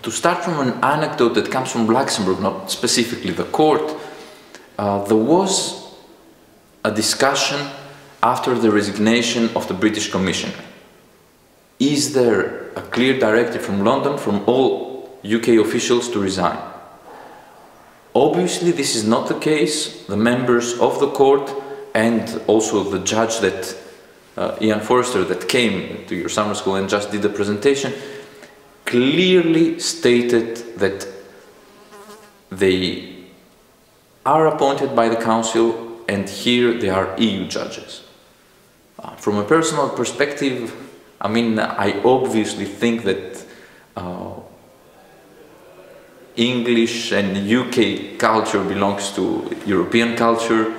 to start from an anecdote that comes from Luxembourg, not specifically the court, there was a discussion after the resignation of the British Commissioner. Is there a clear directive from London, from all UK officials, to resign? Obviously this is not the case. The members of the court and also the judge that Ian Forrester that came to your summer school and just did the presentation clearly stated that they are appointed by the Council, and here they are EU judges. From a personal perspective, I mean, I obviously think that English and UK culture belongs to European culture,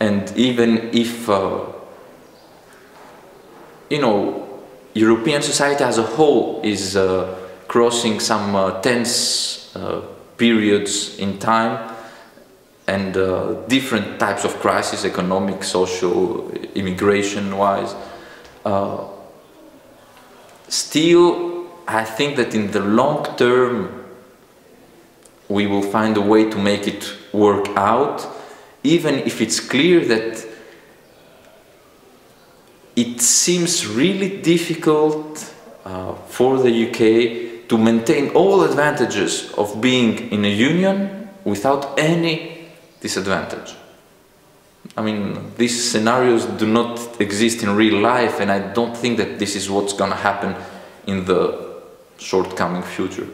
and even if you know, European society as a whole is crossing some tense periods in time, and different types of crises, economic, social, immigration-wise. Still, I think that in the long term, we will find a way to make it work out, even if it's clear that it seems really difficult for the UK to maintain all advantages of being in a union without any disadvantage. I mean, these scenarios do not exist in real life, and I don't think that this is what's going to happen in the short coming future.